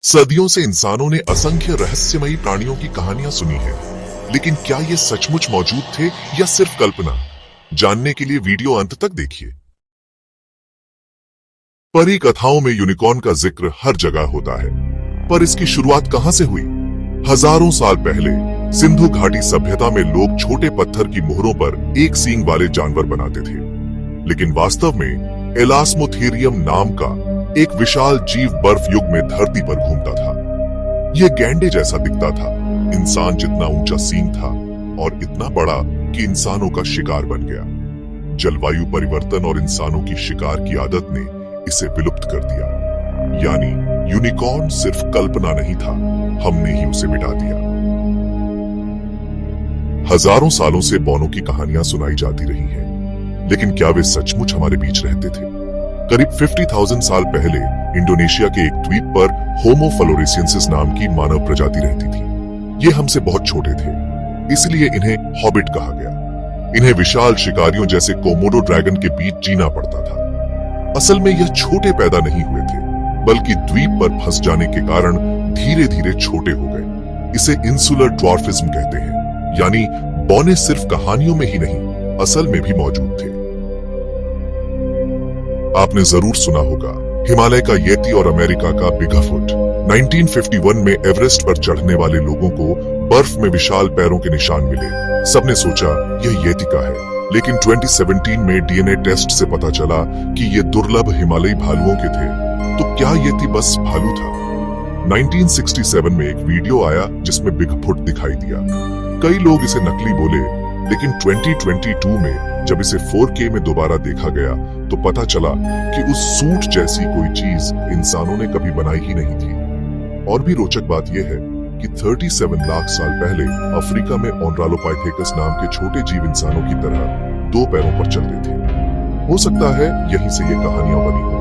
सदियों से इंसानों ने असंख्य रहस्यमयी प्राणियों की कहानियां सुनी है, लेकिन क्या ये सचमुच मौजूद थे या सिर्फ कल्पना? जानने के लिए वीडियो अंत तक देखिए। परी कथाओं में यूनिकॉर्न का जिक्र हर जगह होता है, पर इसकी शुरुआत कहां से हुई? हजारों साल पहले सिंधु घाटी सभ्यता में लोग छोटे पत्थर की मोहरों पर एक सींग वाले जानवर बनाते थे, लेकिन वास्तव में एलास्मोथेरियम नाम का एक विशाल जीव बर्फ युग में धरती पर घूमता था। यह गैंडे जैसा दिखता था, इंसान जितना ऊंचा सींग था और इतना बड़ा कि इंसानों का शिकार बन गया। जलवायु परिवर्तन और इंसानों की शिकार की आदत ने इसे विलुप्त कर दिया। यानी यूनिकॉर्न सिर्फ कल्पना नहीं था, हमने ही उसे मिटा दिया। हजारों सालों से बौनों की कहानियां सुनाई जाती रही हैं, लेकिन क्या वे सचमुच हमारे बीच रहते थे? करीब 50,000 साल पहले इंडोनेशिया के एक द्वीप पर होमो फ्लोरेंसियंसिस नाम की मानव प्रजाति रहती थी। ये हमसे बहुत छोटे थे, इसलिए इन्हें हॉबिट कहा गया। इन्हें विशाल शिकारियों जैसे कोमोडो ड्रैगन के बीच जीना पड़ता था। असल में यह छोटे पैदा नहीं हुए थे, बल्कि द्वीप पर फंस जाने के कारण धीरे धीरे छोटे हो गए। इसे इंसुलर ड्वार्फिज्म कहते हैं, यानी बौने सिर्फ कहानियों में ही नहीं, असल में भी मौजूद थे। आपने जरूर सुना होगा हिमालय का येती और अमेरिका का बिगफुट। 1951 में एवरेस्ट पर चढ़ने वाले लोगों को बर्फ में विशाल पैरों के निशान मिले। सबने सोचा यह येती का है, लेकिन 2017 में डीएनए टेस्ट से पता चला कि ये दुर्लभ हिमालयी भालुओं के थे। तो क्या येती बस भालू था? 1967 में एक वीडियो आया जिसमें बिगफुट दिखाई दिया। कई लोग इसे नकली बोले, लेकिन 2022 में जब इसे 4K में दोबारा देखा गया तो पता चला कि उस सूट जैसी कोई चीज इंसानों ने कभी बनाई ही नहीं थी। और भी रोचक बात यह है कि 37 लाख साल पहले अफ्रीका में ऑन्ड्रालोपाइथेकस नाम के छोटे जीव इंसानों की तरह 2 पैरों पर चलते थे। हो सकता है यहीं से ये कहानियां बनी हो।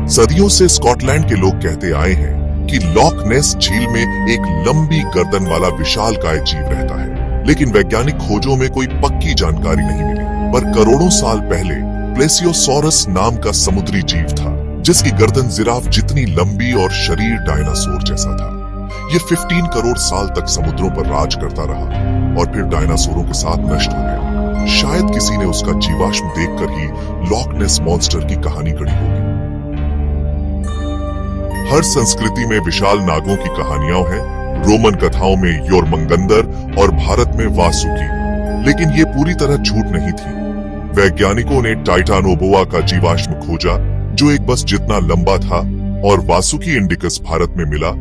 सदियों से स्कॉटलैंड के लोग कहते आए हैं कि लॉक नेस झील में एक लंबी गर्दन वाला विशालकाय जीव रहता है, लेकिन वैज्ञानिक खोजों में कोई पक्की जानकारी नहीं मिली। पर करोड़ों साल पहले प्लेसियोसॉरस नाम का समुद्री जीव था, जिसकी गर्दन जिराफ जितनी लंबी और शरीर डायनासोर जैसा था। ये 15 करोड़ साल तक समुद्रों पर राज करता रहा और फिर डायनासोरों के साथ नष्ट हो गया। शायद किसी ने उसका जीवाश्म देखकर ही लॉक नेस मॉन्स्टर की कहानी गढ़ी होगी। हर संस्कृति में विशाल नागों की कहानियां हैं। रोमन कथाओं में योरमंगंदर और भारत में वासुकी, लेकिन ये पूरी तरह झूठ नहीं थी। वैज्ञानिकों ने टाइटानोबोआ का जीवाश्म खोजा, जो एक बस जितना लंबा था, और वासुकी इंडिकस भारत में मिला,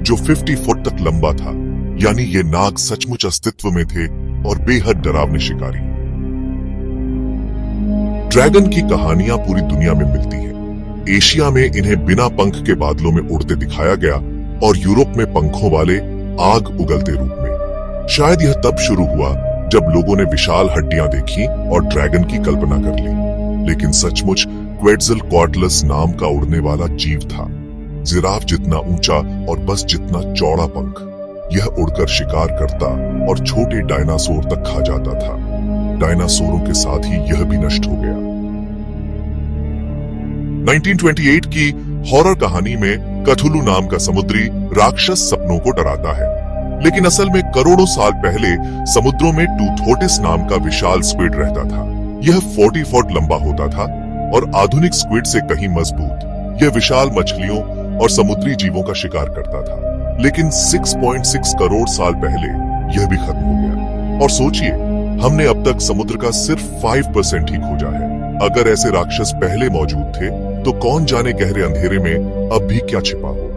जो 50 फुट तक लंबा था। यानी ये नाग सचमुच अस्तित्व में थे और बेहद डरावने शिकारी। ड्रैगन की कहानियां पूरी दुनिया में मिलती हैं। एशिया में इन्हें बिना पंख के बादलों में उड़ते दिखाया गया और यूरोप में पंखों वाले आग उगलते रूप में। शायद यह तब शुरू हुआ जब लोगों ने विशाल हड्डियां देखी और ड्रैगन की कल्पना कर ली। लेकिन सचमुच क्वेट्ज़लकॉटलस नाम का उड़ने वाला जीव था, जिराफ जितना ऊंचा और बस जितना चौड़ा पंख। यह उड़कर शिकार करता और छोटे डायनासोर तक खा जाता था। डायनासोरों के साथ ही यह भी नष्ट हो गया। 1928 की हॉरर कहानी में कथुलू नाम का समुद्री राक्षस सपनों को डराता है, लेकिन असल में करोड़ों साल पहले समुद्रों में टूथोटिस नाम का विशाल स्क्विड रहता था। यह 40 फुट लंबा होता था और आधुनिक स्क्विड से कहीं मजबूत। यह विशाल मछलियों और समुद्री जीवों का शिकार करता था, लेकिन 6.6 करोड़ साल पहले यह भी खत्म हो गया। और सोचिए, हमने अब तक समुद्र का सिर्फ 5% ही खोजा है। अगर ऐसे राक्षस पहले मौजूद थे, तो कौन जाने गहरे अंधेरे में अब भी क्या छिपा हो।